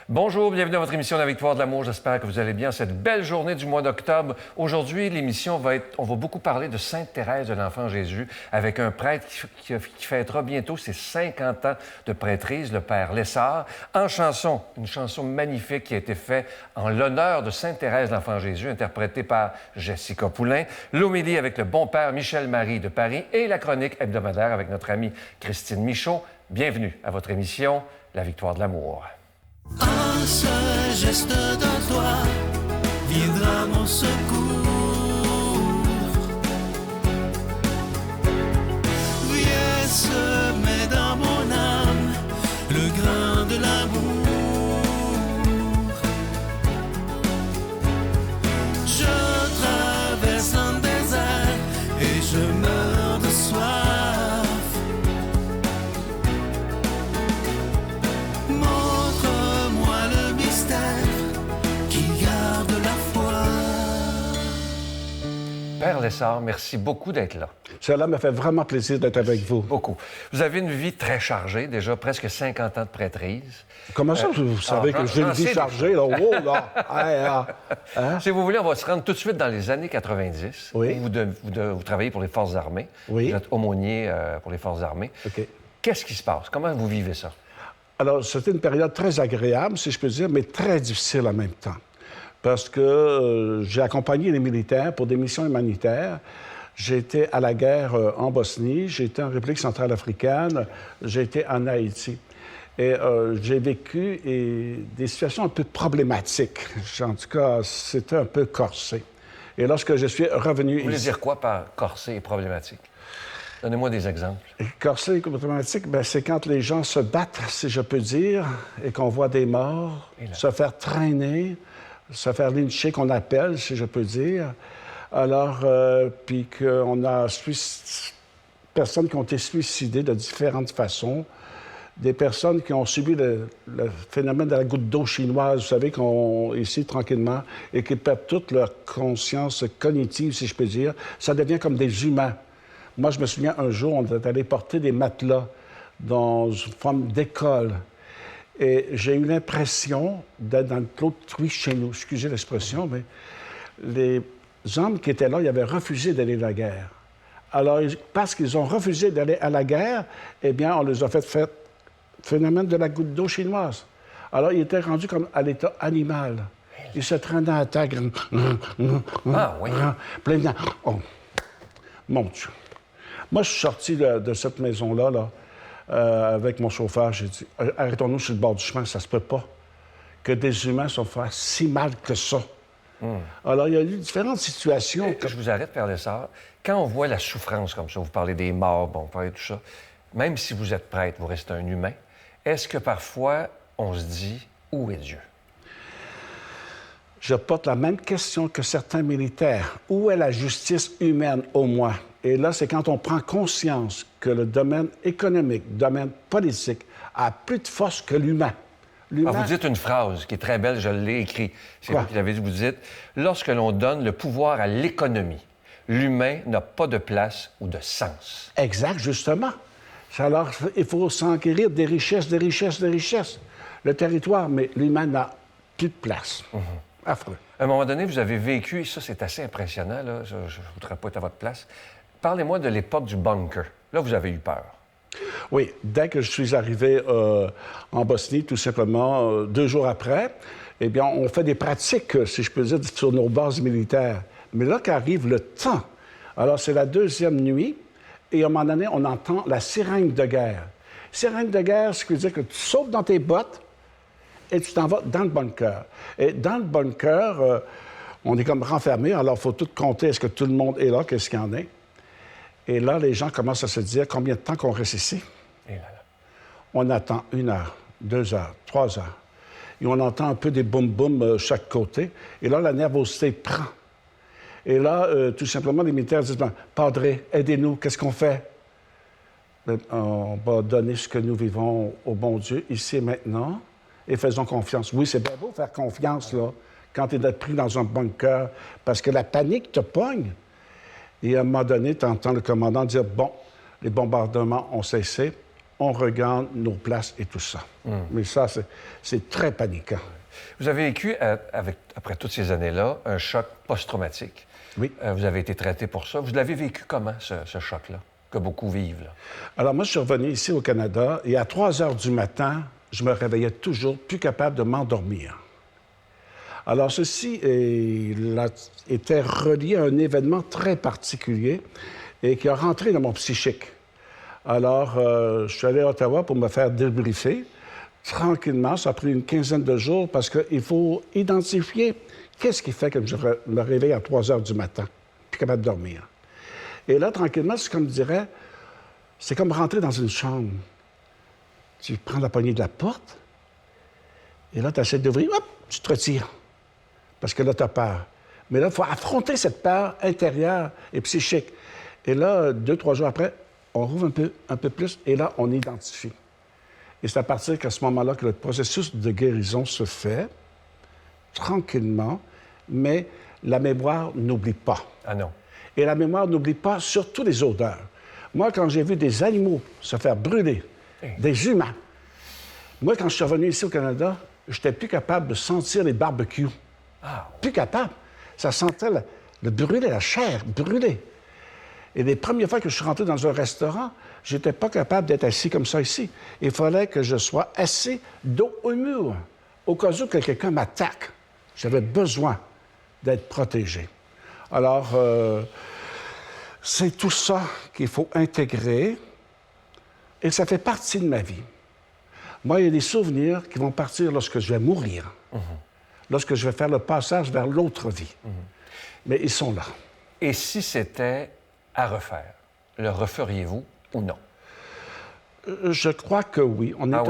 Bonjour, bienvenue à votre émission La Victoire de l'amour. J'espère que vous allez bien cette belle journée du mois d'octobre. Aujourd'hui, l'émission on va beaucoup parler de Sainte Thérèse de l'Enfant Jésus avec un prêtre qui fêtera bientôt ses 50 ans de prêtrise, le Père Lessard, en chanson, une chanson magnifique qui a été faite en l'honneur de Sainte Thérèse de l'Enfant Jésus, interprétée par Jessica Poulain, l'homélie avec le bon Père Michel-Marie de Paris et la chronique hebdomadaire avec notre amie Christine Michaud. Bienvenue à votre émission La Victoire de l'amour. Un seul geste de toi viendra mon secours. Viens semer dans mon âme le grain de l'amour. Je traverse un désert et je meurs de soif. Père Lessard, merci beaucoup d'être là. Cela me fait vraiment plaisir d'être avec vous. Beaucoup. Vous avez une vie très chargée, déjà presque 50 ans de prêtrise. Comment ça, vous savez que j'ai une vie chargée, là? Oh, là! Hein? Si vous voulez, on va se rendre tout de suite dans les années 90. Oui. Vous travaillez pour les Forces armées. Oui. Vous êtes aumônier pour les Forces armées. OK. Qu'est-ce qui se passe? Comment vous vivez ça? Alors, c'était une période très agréable, si je peux dire, mais très difficile en même temps. Parce que j'ai accompagné les militaires pour des missions humanitaires. J'ai été à la guerre en Bosnie, j'ai été en République centrale africaine, j'ai été en Haïti. Et j'ai vécu des situations un peu problématiques. En tout cas, c'était un peu corsé. Et lorsque je suis revenu... Vous voulez dire quoi par corsé et problématique? Donnez-moi des exemples. Corsé et problématique, bien, c'est quand les gens se battent, si je peux dire, et qu'on voit des morts, se faire traîner, se faire lyncher, qu'on appelle, si je peux dire. Alors, puis qu'on a personnes qui ont été suicidées de différentes façons, des personnes qui ont subi le phénomène de la goutte d'eau chinoise, vous savez, ici, tranquillement, et qui perdent toute leur conscience cognitive, si je peux dire. Ça devient comme des humains. Moi, je me souviens, un jour, on est allé porter des matelas dans une forme d'école. Et j'ai eu l'impression d'être dans le clos de truie chez nous. Excusez l'expression, mais les hommes qui étaient là, ils avaient refusé d'aller à la guerre. Alors, parce qu'ils ont refusé d'aller à la guerre, eh bien, on les a fait phénomène de la goutte d'eau chinoise. Alors, ils étaient rendus comme à l'état animal. Ils se traînaient à la tête. Ah oui. Plein de... Oh, mon Dieu. Moi, je suis sorti de cette maison-là, avec mon chauffeur. J'ai dit, arrêtons-nous sur le bord du chemin, ça se peut pas que des humains soient faits si mal que ça. Alors, il y a eu différentes situations. Je vous arrête, Père Lessard. Quand on voit la souffrance comme ça, vous parlez des morts, bon, vous parlez de tout ça, même si vous êtes prêtre, vous restez un humain, est-ce que parfois on se dit, où est Dieu? Je porte la même question que certains militaires. Où est la justice humaine, au moins? Et là, c'est quand on prend conscience que le domaine économique, le domaine politique, a plus de force que l'humain. Vous dites une phrase qui est très belle, je l'ai écrite. C'est vous qui l'avez dit, vous dites « Lorsque l'on donne le pouvoir à l'économie, l'humain n'a pas de place ou de sens. » Exact, justement. Alors, il faut s'enquérir des richesses, des richesses, des richesses. Le territoire, mais l'humain n'a plus de place. Affreux. À un moment donné, vous avez vécu, et ça, c'est assez impressionnant, là, je ne voudrais pas être à votre place. Parlez-moi de l'époque du bunker. Là, vous avez eu peur. Oui, dès que je suis arrivé en Bosnie, tout simplement, 2 jours après, eh bien, on fait des pratiques, si je peux dire, sur nos bases militaires. Mais là qu'arrive le temps. Alors, c'est la 2e nuit, et à un moment donné, on entend la sirène de guerre. Sirène de guerre, ce qui veut dire que tu sautes dans tes bottes et tu t'en vas dans le bunker. Et dans le bunker, on est comme renfermé, alors il faut tout compter. Est-ce que tout le monde est là? Qu'est-ce qu'il y en a? Et là, les gens commencent à se dire combien de temps qu'on reste ici. Et là. On attend 1 heure, 2 heures, 3 heures. Et on entend un peu des boum-boum chaque côté. Et là, la nervosité prend. Et là, tout simplement, les militaires disent « Padre, aidez-nous, qu'est-ce qu'on fait? » On va donner ce que nous vivons au bon Dieu, ici et maintenant, et faisons confiance. Oui, c'est bien beau faire confiance, là, quand tu es pris dans un bunker, parce que la panique te pogne. Et à un moment donné, tu entends le commandant dire « Bon, les bombardements ont cessé, on regagne nos places et tout ça. Mais ça, c'est très paniquant. Vous avez vécu, après toutes ces années-là, un choc post-traumatique. Oui. Vous avez été traité pour ça. Vous l'avez vécu comment, ce choc-là, que beaucoup vivent? Là? Alors, moi, je suis revenu ici au Canada et à 3 heures du matin, je me réveillais toujours plus capable de m'endormir. Alors, ceci était relié à un événement très particulier et qui a rentré dans mon psychique. Alors, je suis allé à Ottawa pour me faire débriefer. Tranquillement, ça a pris une quinzaine de jours parce qu'il faut identifier qu'est-ce qui fait que je me réveille à 3 heures du matin, plus capable de dormir. Et là, tranquillement, c'est comme rentrer dans une chambre. Tu prends la poignée de la porte et là, tu essaies d'ouvrir, hop, tu te retires. Parce que là, tu as peur. Mais là, il faut affronter cette peur intérieure et psychique. Et là, 2-3 jours après, on rouvre un peu plus et là, on identifie. Et c'est à partir de ce moment-là que le processus de guérison se fait, tranquillement, mais la mémoire n'oublie pas. Ah non. Et la mémoire n'oublie pas surtout les odeurs. Moi, quand j'ai vu des animaux se faire brûler, des humains, moi, quand je suis revenu ici au Canada, je n'étais plus capable de sentir les barbecues. Ah. Plus capable. Ça sentait le brûler, la chair brûlée. Et les premières fois que je suis rentré dans un restaurant, je n'étais pas capable d'être assis comme ça ici. Il fallait que je sois assis dos au mur, au cas où quelqu'un m'attaque. J'avais besoin d'être protégé. Alors, c'est tout ça qu'il faut intégrer et ça fait partie de ma vie. Moi, il y a des souvenirs qui vont partir lorsque je vais mourir, lorsque je vais faire le passage vers l'autre vie. Mais ils sont là. Et si c'était à refaire, le referiez-vous ou non? Je crois que oui. On est un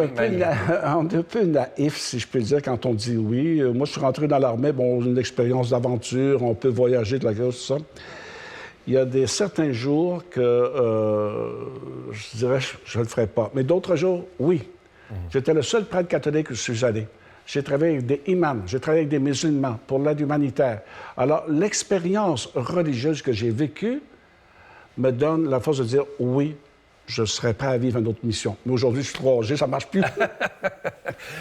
peu naïf, si je peux dire, quand on dit oui. Moi, je suis rentré dans l'armée, bon, une expérience d'aventure, on peut voyager de la guerre, tout ça. Il y a certains jours que je dirais je ne le ferai pas. Mais d'autres jours, oui. J'étais le seul prêtre catholique où je suis allé. J'ai travaillé avec des imams, j'ai travaillé avec des musulmans pour l'aide humanitaire. Alors, l'expérience religieuse que j'ai vécue me donne la force de dire oui, je serais prêt à vivre une autre mission. Mais aujourd'hui, je suis trop âgé, ça ne marche plus.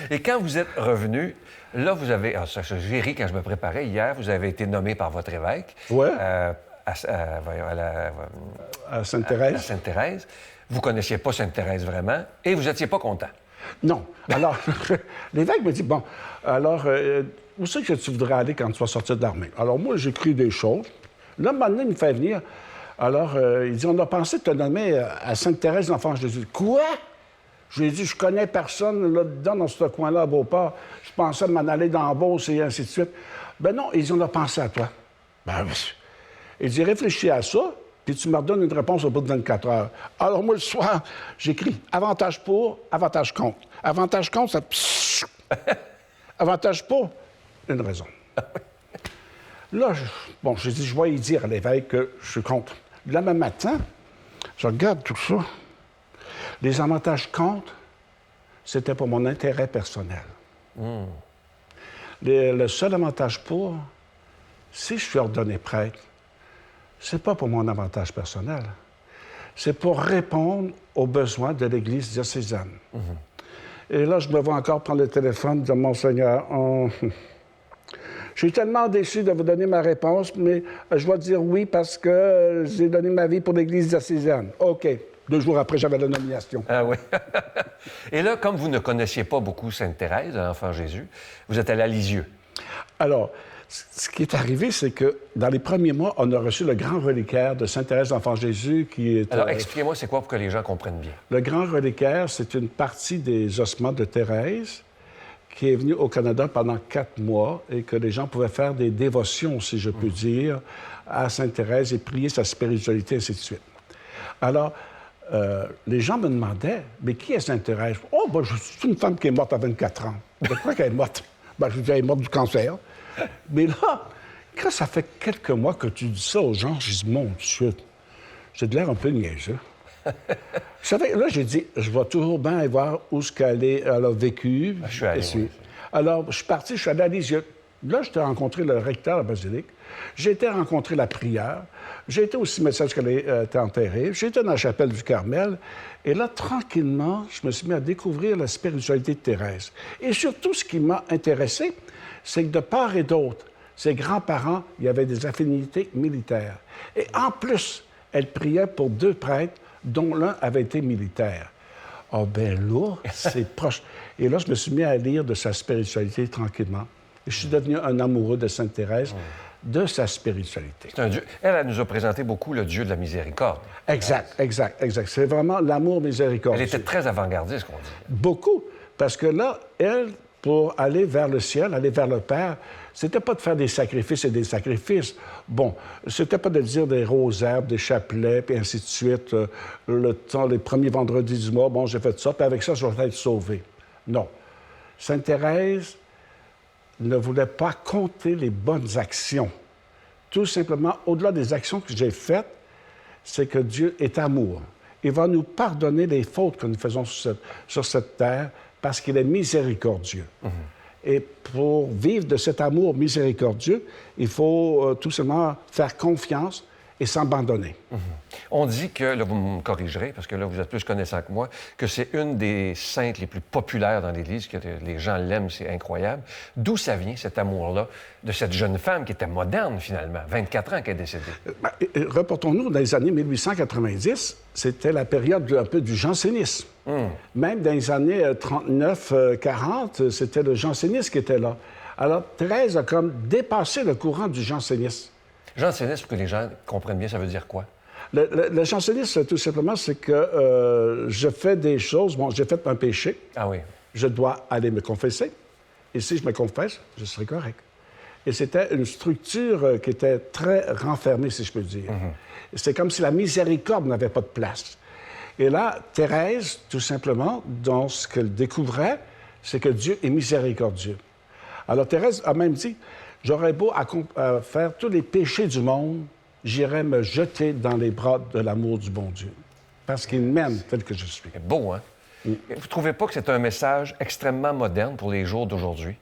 Et quand vous êtes revenu, là, vous avez... j'ai ri quand je me préparais. Hier, vous avez été nommé par votre évêque Ouais. à Sainte-Thérèse. À Sainte-Thérèse. Vous ne connaissiez pas Sainte-Thérèse vraiment et vous n'étiez pas content. Non. Alors, l'évêque me dit, bon, alors, où c'est que tu voudrais aller quand tu vas sortir de l'armée? Alors, moi, j'écris des choses. Là, maintenant, il me fait venir. Alors, il dit, on a pensé te nommer à Sainte-Thérèse d'Enfant Jésus. Quoi? Je lui ai dit, je connais personne là-dedans, dans ce coin-là, à Beauport. Je pensais m'en aller dans Beauce et ainsi de suite. Ben non, il dit, on a pensé à toi. Ben, il dit, réfléchis à ça, puis tu me redonnes une réponse au bout de 24 heures. Alors, moi, le soir, j'écris avantage pour, avantage contre. Avantage contre, ça... avantage pour, une raison. Là, j'ai dit, je vais y dire à l'évêque que je suis contre. Le même matin, je regarde tout ça. Les avantages contre, c'était pour mon intérêt personnel. Le seul avantage pour, si je suis ordonné prêtre, c'est pas pour mon avantage personnel. C'est pour répondre aux besoins de l'Église diocésaine. Et là, je me vois encore prendre le téléphone et dire, Monseigneur, je suis tellement déçu de vous donner ma réponse, mais je vais dire oui parce que j'ai donné ma vie pour l'Église diocésaine. OK. 2 jours après, j'avais la nomination. Ah oui. Et là, comme vous ne connaissiez pas beaucoup Sainte-Thérèse, l'Enfant Jésus, vous êtes allé à Lisieux. Alors, ce qui est arrivé, c'est que dans les premiers mois, on a reçu le grand reliquaire de Sainte-Thérèse d'Enfant Jésus qui est... Alors, expliquez-moi, c'est quoi pour que les gens comprennent bien? Le grand reliquaire, c'est une partie des ossements de Thérèse qui est venue au Canada pendant 4 mois et que les gens pouvaient faire des dévotions, si je peux dire, à Sainte-Thérèse et prier sa spiritualité, ainsi de suite. Alors, les gens me demandaient, mais qui est Sainte-Thérèse? Oh, ben, c'est une femme qui est morte à 24 ans. De quoi qu'elle est morte? Ben, je dis, elle est morte du cancer. Mais là, quand ça fait quelques mois que tu dis ça aux gens, je dis, mon Dieu, j'ai de l'air un peu niaiseux. Vous savez, là, j'ai dit, je vais toujours bien aller voir où ce qu'elle a vécu. Je suis allé, oui. Alors, je suis parti, je suis allé à Lisieux. Là, j'étais rencontré le recteur de la basilique. J'ai été rencontrer la prieure. J'ai été au cimetière où elle était enterrée. J'ai été dans la chapelle du Carmel. Et là, tranquillement, je me suis mis à découvrir la spiritualité de Thérèse. Et surtout, ce qui m'a intéressé, c'est que de part et d'autre, ses grands-parents, il y avait des affinités militaires. Et en plus, elle priait pour 2 prêtres, dont l'un avait été militaire. Ah ben là, c'est proche. Et là, je me suis mis à lire de sa spiritualité tranquillement. Et je suis devenu un amoureux de Sainte Thérèse, de sa spiritualité. C'est un Dieu. Elle nous a présenté beaucoup le Dieu de la miséricorde. Exact. C'est vraiment l'amour miséricordieux. Elle était très avant-gardiste, qu'on dit. Beaucoup. Parce que là, elle, pour aller vers le ciel, aller vers le Père, c'était pas de faire des sacrifices et des sacrifices. Bon, c'était pas de dire des rosaires, des chapelets, puis ainsi de suite. Les premiers vendredis du mois, bon, j'ai fait ça, puis avec ça, je vais être sauvé. Non. Sainte Thérèse ne voulait pas compter les bonnes actions. Tout simplement, au-delà des actions que j'ai faites, c'est que Dieu est amour. Il va nous pardonner les fautes que nous faisons sur cette terre parce qu'il est miséricordieux. Et pour vivre de cet amour miséricordieux, il faut tout simplement faire confiance et s'abandonner. On dit que, là, vous me corrigerez, parce que là, vous êtes plus connaissant que moi, que c'est une des saintes les plus populaires dans l'Église, que les gens l'aiment, c'est incroyable. D'où ça vient, cet amour-là, de cette jeune femme qui était moderne, finalement, 24 ans qu'elle est décédée? Reportons-nous dans les années 1890, c'était la période un peu du jansénisme. Même dans les années 39-40, c'était le jansénisme qui était là. Alors, Thérèse a comme dépassé le courant du jansénisme. Jansénisme, pour que les gens comprennent bien, ça veut dire quoi? Le jansénisme, tout simplement, c'est que je fais des choses. Bon, j'ai fait un péché. Ah oui. Je dois aller me confesser. Et si je me confesse, je serai correct. Et c'était une structure qui était très renfermée, si je peux dire. C'est comme si la miséricorde n'avait pas de place. Et là, Thérèse, tout simplement, dans ce qu'elle découvrait, c'est que Dieu est miséricordieux. Alors, Thérèse a même dit, j'aurais beau faire tous les péchés du monde, j'irais me jeter dans les bras de l'amour du bon Dieu, parce qu'il m'aime tel que je suis. C'est beau, hein? Vous ne trouvez pas que c'est un message extrêmement moderne pour les jours d'aujourd'hui?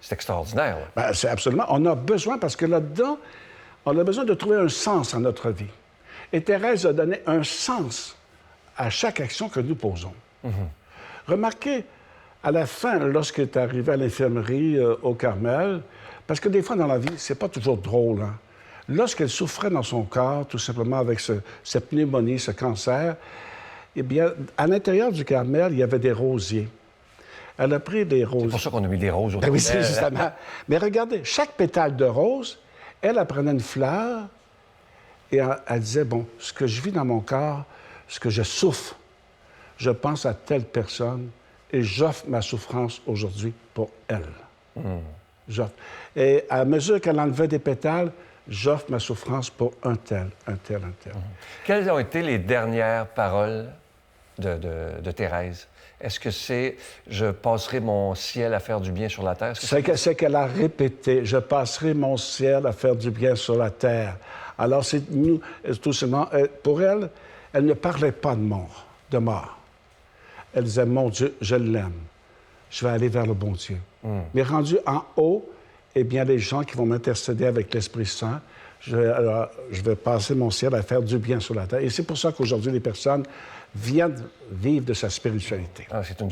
C'est extraordinaire, là. Ben, c'est absolument. On a besoin, parce que là-dedans, on a besoin de trouver un sens à notre vie. Et Thérèse a donné un sens à chaque action que nous posons. Remarquez, à la fin, lorsqu'elle est arrivée à l'infirmerie au Carmel, parce que des fois dans la vie, c'est pas toujours drôle, hein? Lorsqu'elle souffrait dans son corps, tout simplement avec cette pneumonie, ce cancer, eh bien, à l'intérieur du Carmel, il y avait des rosiers. Elle a pris des roses. C'est pour ça qu'on a mis des roses au Ben oui, c'est justement. Mais regardez, chaque pétale de rose, elle prenait une fleur et elle disait, bon, ce que je vis dans mon corps, ce que je souffre, je pense à telle personne et j'offre ma souffrance aujourd'hui pour elle. J'offre. Et à mesure qu'elle enlevait des pétales, j'offre ma souffrance pour un tel. Quelles ont été les dernières paroles de Thérèse? Est-ce que c'est « je passerai mon ciel à faire du bien sur la terre » C'est qu'elle a répété « je passerai mon ciel à faire du bien sur la terre ». Alors, c'est nous, tout simplement, pour elle, elle ne parlait pas de mort. Elle disait « mon Dieu, je l'aime. Je vais aller vers le bon Dieu. Mais rendu en haut, eh bien, les gens qui vont m'intercéder avec l'Esprit Saint, je vais passer mon ciel à faire du bien sur la terre. Et c'est pour ça qu'aujourd'hui, les personnes viennent vivre de sa spiritualité. Ah, c'est une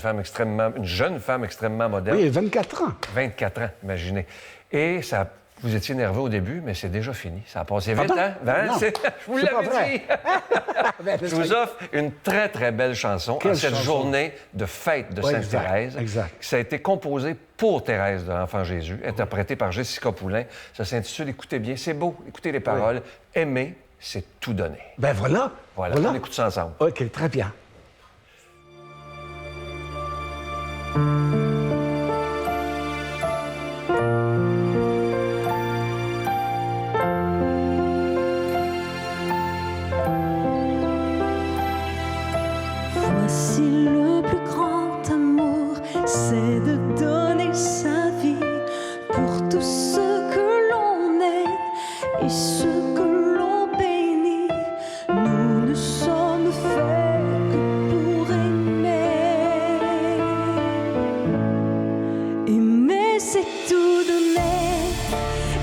jeune femme extrêmement moderne. Oui, 24 ans. 24 ans, imaginez. Et ça, vous étiez nerveux au début, mais c'est déjà fini. Ça a passé vite, hein? Non, je vous l'avais dit. Je vous offre une très, très belle chanson en cette journée de fête de Sainte Thérèse. Exact. Ça a été composé pour Thérèse de l'Enfant Jésus, interprété par Jessica Poulain. Ça s'intitule « Écoutez bien ». C'est beau, écoutez les paroles. Aimer, c'est tout donner. Ben voilà. Voilà, on écoute ça ensemble. OK, très bien. Voici le plus grand amour, c'est de donner sa vie pour tous ceux que l'on aime et ceux que l'on bénit. Nous ne sommes faits que pour aimer. Aimer, c'est tout donner.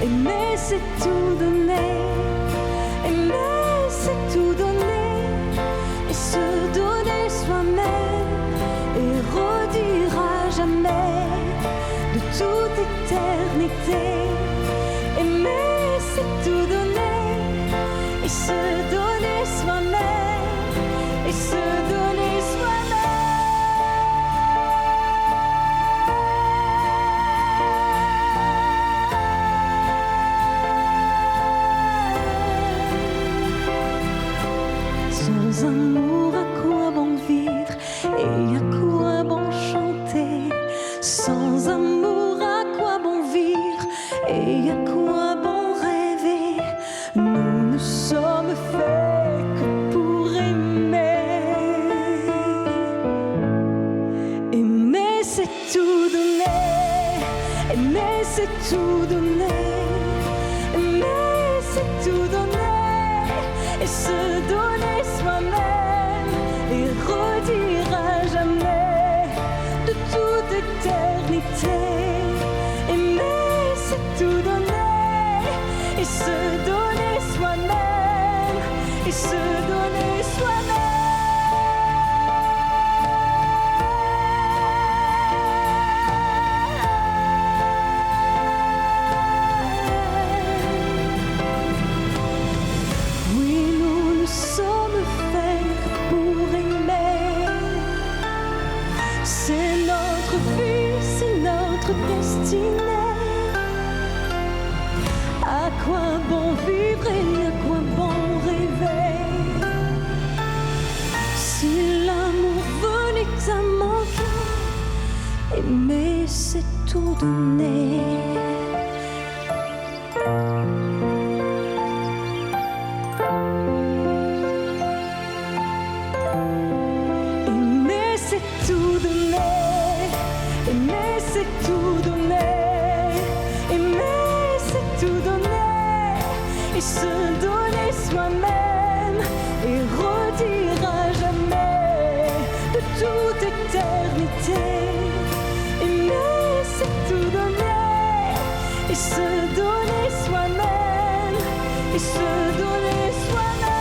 Aimer, c'est tout donner. Aimer, c'est tout donner. Et se donner soi-même. Et redire à jamais de toute éternité. Aimer, c'est tout donner. Et se donner soi-même. Et se donner soi-même. Sans amour, à quoi bon vivre et à quoi bon chanter? Sans amour, à quoi bon vivre et à quoi bon rêver? Nous ne sommes faits que pour aimer. Aimer, c'est tout donner. Aimer, c'est tout donner. Aimer, c'est tout donner. Et se donner soi-même et redire à jamais de toute éternité. Aimer, c'est tout donner et se donner soi-même et se donner soi-même. Oui, nous ne sommes faits que pour aimer. C'est notre vie, c'est notre destinée. À quoi bon vivre et à quoi bon rêver? Si l'amour venait à manquer, aimer, c'est tout donner. Aimer, c'est tout donner. Aimer, c'est tout donner. Aimer, c'est tout donner. Et se donner soi-même et redire à jamais de toute éternité. Aimer, c'est tout donner. Et se donner soi-même et se donner soi-même.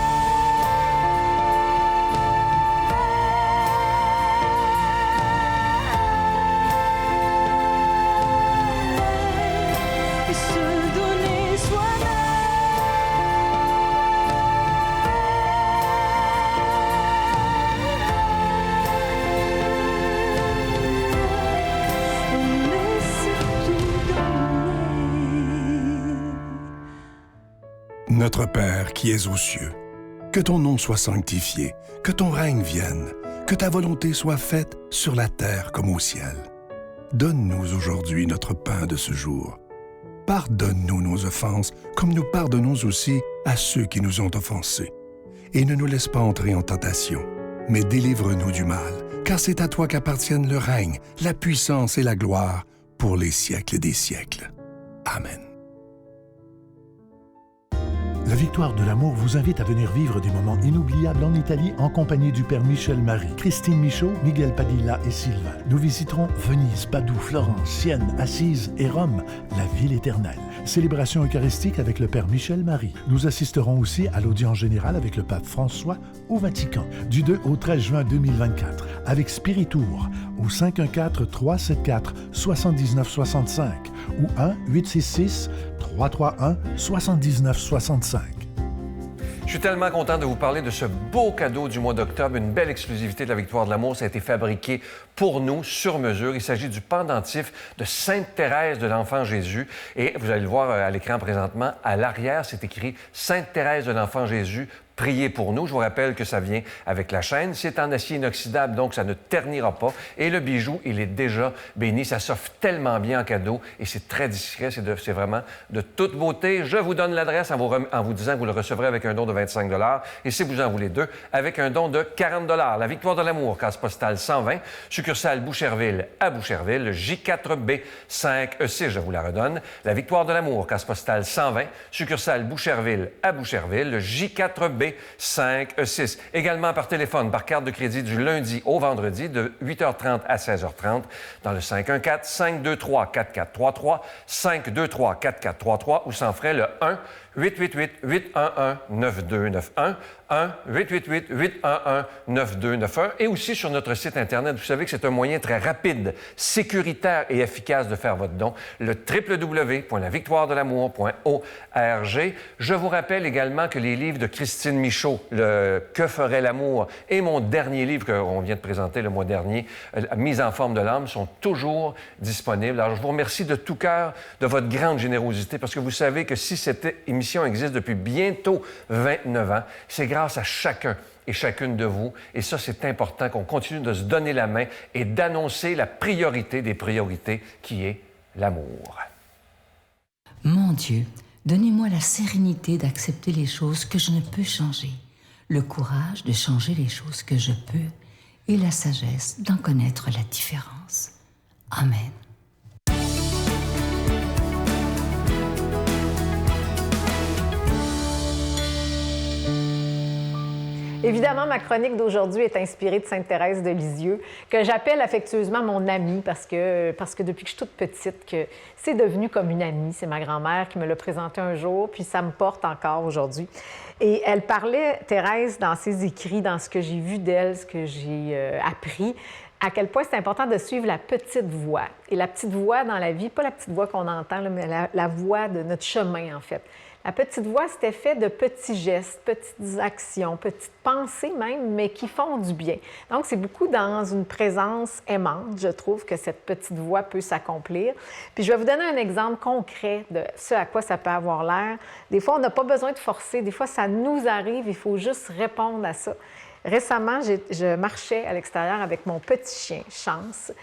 Et se donner soi-même. Aimer, c'est tout donner. Notre Père qui es aux cieux, que ton nom soit sanctifié, que ton règne vienne, que ta volonté soit faite sur la terre comme au ciel. Donne-nous aujourd'hui notre pain de ce jour. Pardonne-nous nos offenses, comme nous pardonnons aussi à ceux qui nous ont offensés. Et ne nous laisse pas entrer en tentation, mais délivre-nous du mal, car c'est à toi qu'appartiennent le règne, la puissance et la gloire pour les siècles des siècles. Amen. La Victoire de l'amour vous invite à venir vivre des moments inoubliables en Italie en compagnie du Père Michel Marie, Christine Michaud, Miguel Padilla et Sylvain. Nous visiterons Venise, Padoue, Florence, Sienne, Assise et Rome, la ville éternelle. Célébration eucharistique avec le Père Michel Marie. Nous assisterons aussi à l'audience générale avec le Pape François au Vatican, du 2 au 13 juin 2024, avec Spiritour au 514-374-7965 ou 1-866-331-7965. Je suis tellement content de vous parler de ce beau cadeau du mois d'octobre, une belle exclusivité de la Victoire de l'amour. Ça a été fabriqué pour nous, sur mesure. Il s'agit du pendentif de Sainte Thérèse de l'Enfant Jésus. Et vous allez le voir à l'écran présentement, à l'arrière, c'est écrit « Sainte Thérèse de l'Enfant Jésus ». Priez pour nous. Je vous rappelle que ça vient avec la chaîne. C'est en acier inoxydable, donc ça ne ternira pas. Et le bijou, il est déjà béni. Ça s'offre tellement bien en cadeau et c'est très discret. C'est vraiment de toute beauté. Je vous donne l'adresse en vous disant que vous le recevrez avec un don de 25 $. Et si vous en voulez deux, avec un don de 40 $. La Victoire de l'amour, case postale 120, succursale Boucherville à Boucherville, J4B 5E6, je vous la redonne. La Victoire de l'amour, case postale 120, succursale Boucherville à Boucherville, J4B 819-822-556. Également par téléphone, par carte de crédit du lundi au vendredi de 8h30 à 16h30 dans le 514-523-4433, 523-4433 ou sans frais le 1-888-811-9291, 1-888-811-9291 et aussi sur notre site Internet. Vous savez que c'est un moyen très rapide, sécuritaire et efficace de faire votre don, le www.lavictoiredelamour.org. Je vous rappelle également que les livres de Christine Michaud, le « Que ferait l'amour » et mon dernier livre qu'on vient de présenter le mois dernier, « Mise en forme de l'âme », sont toujours disponibles. Alors, je vous remercie de tout cœur de votre grande générosité parce que vous savez que si cette émission existe depuis bientôt 29 ans, c'est grâce à chacun et chacune de vous. Et ça, c'est important qu'on continue de se donner la main et d'annoncer la priorité des priorités qui est l'amour. Mon Dieu, donnez-moi la sérénité d'accepter les choses que je ne peux changer, le courage de changer les choses que je peux et la sagesse d'en connaître la différence. Amen. Évidemment, ma chronique d'aujourd'hui est inspirée de Sainte Thérèse de Lisieux, que j'appelle affectueusement mon amie parce que depuis que je suis toute petite, que c'est devenu comme une amie. C'est ma grand-mère qui me l'a présentée un jour, puis ça me porte encore aujourd'hui. Et elle parlait, Thérèse, dans ses écrits, dans ce que j'ai vu d'elle, ce que j'ai appris, à quel point c'est important de suivre la petite voie. Et la petite voie dans la vie, pas la petite voie qu'on entend, là, mais la voie de notre chemin, en fait. La petite voie, c'était fait de petits gestes, petites actions, petites pensées même, mais qui font du bien. Donc, c'est beaucoup dans une présence aimante, je trouve, que cette petite voie peut s'accomplir. Puis, je vais vous donner un exemple concret de ce à quoi ça peut avoir l'air. Des fois, on n'a pas besoin de forcer. Des fois, ça nous arrive, il faut juste répondre à ça. Récemment, je marchais à l'extérieur avec mon petit chien, Chance,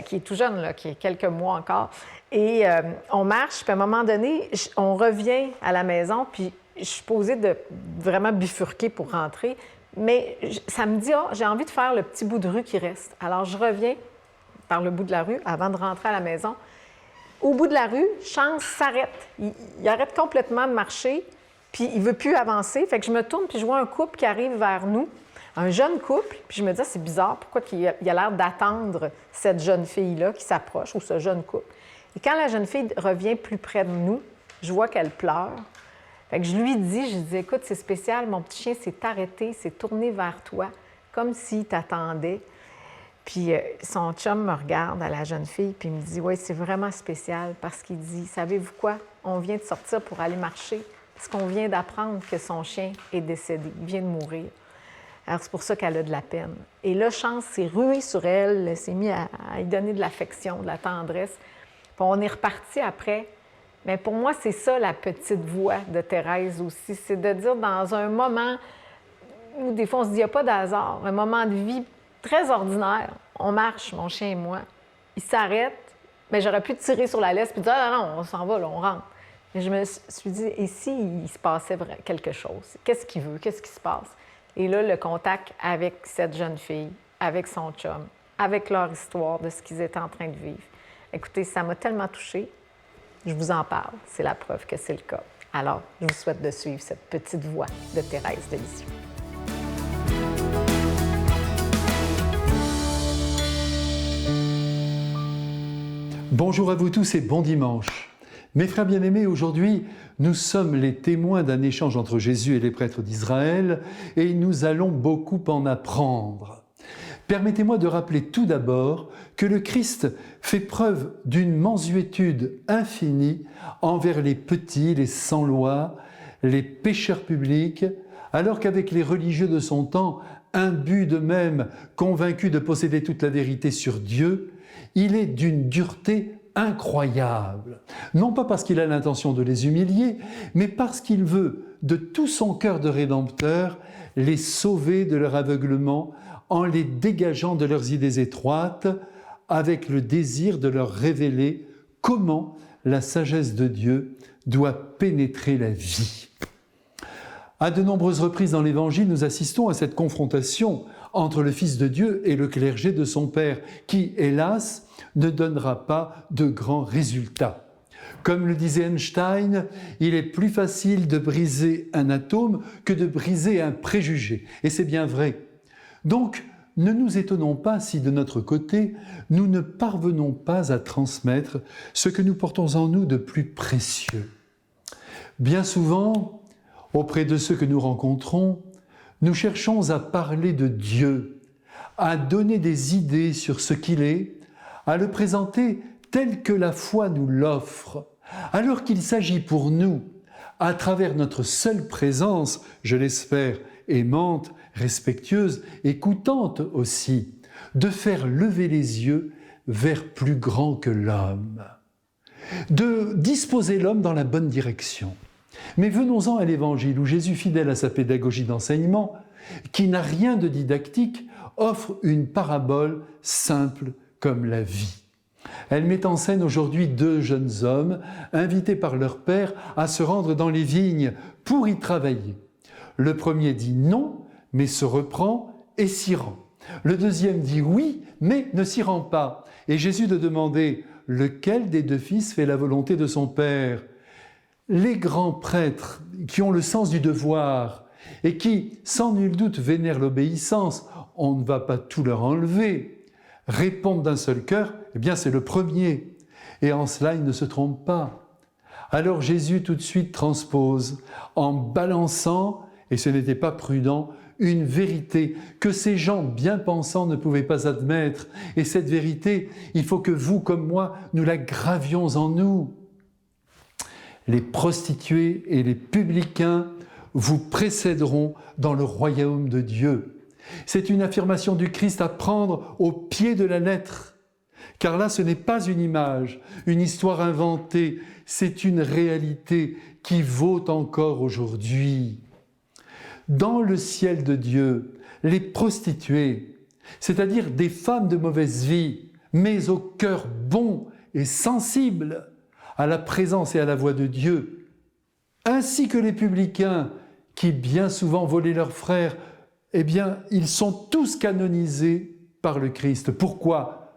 qui est tout jeune, là, qui a quelques mois encore. Et on marche, puis à un moment donné, on revient à la maison, puis je suis posée de vraiment bifurquer pour rentrer. Mais ça me dit, j'ai envie de faire le petit bout de rue qui reste. Alors, je reviens par le bout de la rue avant de rentrer à la maison. Au bout de la rue, Chance s'arrête. Il arrête complètement de marcher, puis il ne veut plus avancer. Fait que je me tourne, puis je vois un couple qui arrive vers nous. Un jeune couple, puis je me dis, c'est bizarre, pourquoi il a l'air d'attendre cette jeune fille-là qui s'approche, ou ce jeune couple. Et quand la jeune fille revient plus près de nous, je vois qu'elle pleure. Fait que je lui dis, écoute, c'est spécial, mon petit chien s'est arrêté, s'est tourné vers toi, comme s'il t'attendait. Puis son chum me regarde à la jeune fille, puis il me dit, oui, c'est vraiment spécial, parce qu'il dit, savez-vous quoi, on vient de sortir pour aller marcher, parce qu'on vient d'apprendre que son chien est décédé, il vient de mourir. Alors, c'est pour ça qu'elle a de la peine. Et là, Chance s'est ruée sur elle, s'est mis à lui donner de l'affection, de la tendresse. Puis on est reparti après. Mais pour moi, c'est ça, la petite voix de Thérèse aussi. C'est de dire, dans un moment où des fois, on se dit, il n'y a pas d'hasard, un moment de vie très ordinaire, on marche, mon chien et moi, il s'arrête, mais j'aurais pu tirer sur la laisse puis dire, ah non, on s'en va, là, on rentre. Mais je me suis dit, et s'il se passait quelque chose? Qu'est-ce qu'il veut? Qu'est-ce qui se passe? Et là, le contact avec cette jeune fille, avec son chum, avec leur histoire de ce qu'ils étaient en train de vivre. Écoutez, ça m'a tellement touchée. Je vous en parle. C'est la preuve que c'est le cas. Alors, je vous souhaite de suivre cette petite voix de Thérèse de Lisieux. Bonjour à vous tous et bon dimanche. Mes frères bien-aimés, aujourd'hui, nous sommes les témoins d'un échange entre Jésus et les prêtres d'Israël et nous allons beaucoup en apprendre. Permettez-moi de rappeler tout d'abord que le Christ fait preuve d'une mansuétude infinie envers les petits, les sans-loi, les pécheurs publics, alors qu'avec les religieux de son temps, imbus d'eux-mêmes, convaincus de posséder toute la vérité sur Dieu, il est d'une dureté incroyable. Non pas parce qu'il a l'intention de les humilier, mais parce qu'il veut, de tout son cœur de rédempteur, les sauver de leur aveuglement en les dégageant de leurs idées étroites, avec le désir de leur révéler comment la sagesse de Dieu doit pénétrer la vie. À de nombreuses reprises dans l'Évangile, nous assistons à cette confrontation entre le Fils de Dieu et le clergé de son Père, qui, hélas, ne donnera pas de grands résultats. Comme le disait Einstein, il est plus facile de briser un atome que de briser un préjugé. Et c'est bien vrai. Donc, ne nous étonnons pas si de notre côté, nous ne parvenons pas à transmettre ce que nous portons en nous de plus précieux. Bien souvent, auprès de ceux que nous rencontrons, nous cherchons à parler de Dieu, à donner des idées sur ce qu'il est, à le présenter tel que la foi nous l'offre, alors qu'il s'agit pour nous, à travers notre seule présence, je l'espère, aimante, respectueuse, écoutante aussi, de faire lever les yeux vers plus grand que l'homme, de disposer l'homme dans la bonne direction. Mais venons-en à l'Évangile où Jésus, fidèle à sa pédagogie d'enseignement, qui n'a rien de didactique, offre une parabole simple comme la vie. Elle met en scène aujourd'hui 2 jeunes hommes invités par leur père à se rendre dans les vignes pour y travailler. Le premier dit non, mais se reprend et s'y rend. Le deuxième dit oui, mais ne s'y rend pas. Et Jésus de demander lequel des 2 fils fait la volonté de son père. Les grands prêtres qui ont le sens du devoir et qui, sans nul doute, vénèrent l'obéissance, on ne va pas tout leur enlever, répondent d'un seul cœur, eh bien c'est le premier. Et en cela, il ne se trompe pas. Alors Jésus tout de suite transpose en balançant, et ce n'était pas prudent, une vérité que ces gens bien pensants ne pouvaient pas admettre. Et cette vérité, il faut que vous comme moi, nous la gravions en nous. Les prostituées et les publicains vous précéderont dans le royaume de Dieu. C'est une affirmation du Christ à prendre au pied de la lettre. Car là, ce n'est pas une image, une histoire inventée, c'est une réalité qui vaut encore aujourd'hui. Dans le ciel de Dieu, les prostituées, c'est-à-dire des femmes de mauvaise vie, mais au cœur bon et sensible à la présence et à la voix de Dieu, ainsi que les publicains qui bien souvent volaient leurs frères, eh bien, ils sont tous canonisés par le Christ. Pourquoi ?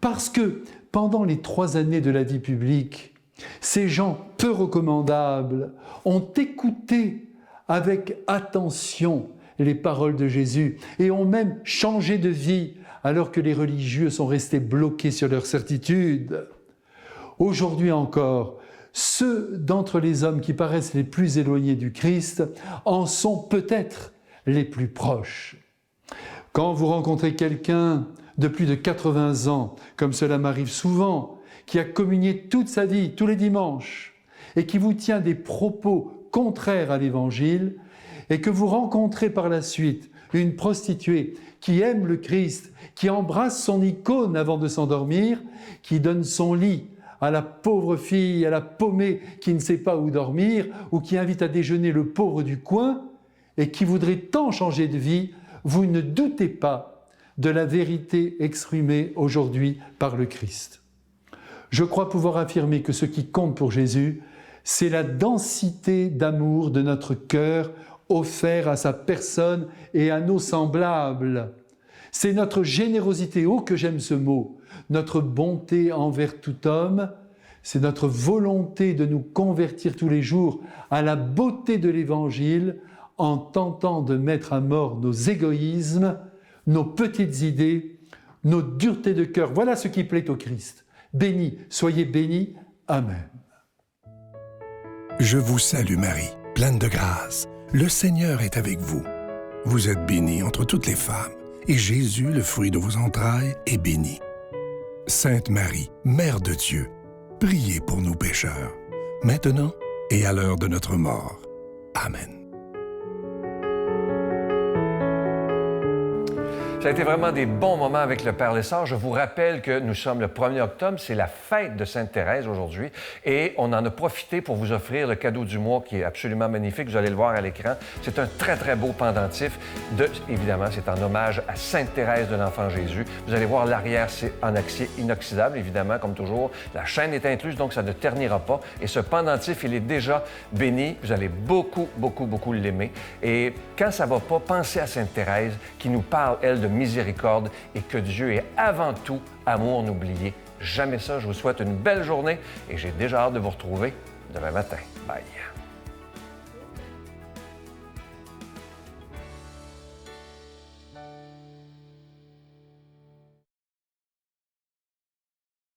Parce que pendant les 3 années de la vie publique, ces gens peu recommandables ont écouté avec attention les paroles de Jésus et ont même changé de vie alors que les religieux sont restés bloqués sur leur certitude. Aujourd'hui encore, ceux d'entre les hommes qui paraissent les plus éloignés du Christ en sont peut-être les plus proches. Quand vous rencontrez quelqu'un de plus de 80 ans, comme cela m'arrive souvent, qui a communié toute sa vie, tous les dimanches, et qui vous tient des propos contraires à l'Évangile, et que vous rencontrez par la suite une prostituée qui aime le Christ, qui embrasse son icône avant de s'endormir, qui donne son lit à la pauvre fille, à la paumée qui ne sait pas où dormir, ou qui invite à déjeuner le pauvre du coin, et qui voudrait tant changer de vie, vous ne doutez pas de la vérité exprimée aujourd'hui par le Christ. Je crois pouvoir affirmer que ce qui compte pour Jésus, c'est la densité d'amour de notre cœur offert à sa personne et à nos semblables. C'est notre générosité, oh que j'aime ce mot, notre bonté envers tout homme, c'est notre volonté de nous convertir tous les jours à la beauté de l'Évangile en tentant de mettre à mort nos égoïsmes, nos petites idées, nos duretés de cœur. Voilà ce qui plaît au Christ. Bénis, soyez bénis. Amen. Je vous salue Marie, pleine de grâce. Le Seigneur est avec vous. Vous êtes bénie entre toutes les femmes, et Jésus, le fruit de vos entrailles, est béni. Sainte Marie, Mère de Dieu, priez pour nous pécheurs, maintenant et à l'heure de notre mort. Amen. Ça a été vraiment des bons moments avec le Père Lessard. Je vous rappelle que nous sommes le 1er octobre, c'est la fête de Sainte-Thérèse aujourd'hui et on en a profité pour vous offrir le cadeau du mois qui est absolument magnifique. Vous allez le voir à l'écran. C'est un très, très beau pendentif. Évidemment, c'est en hommage à Sainte-Thérèse de l'Enfant Jésus. Vous allez voir l'arrière, c'est en acier inoxydable, évidemment, comme toujours. La chaîne est incluse, donc ça ne ternira pas. Et ce pendentif, il est déjà béni. Vous allez beaucoup, beaucoup, beaucoup l'aimer. Et quand ça ne va pas, pensez à Sainte-Thérèse qui nous parle, elle, de miséricorde et que Dieu est avant tout amour, n'oubliez jamais ça. Je vous souhaite une belle journée et j'ai déjà hâte de vous retrouver demain matin. Bye!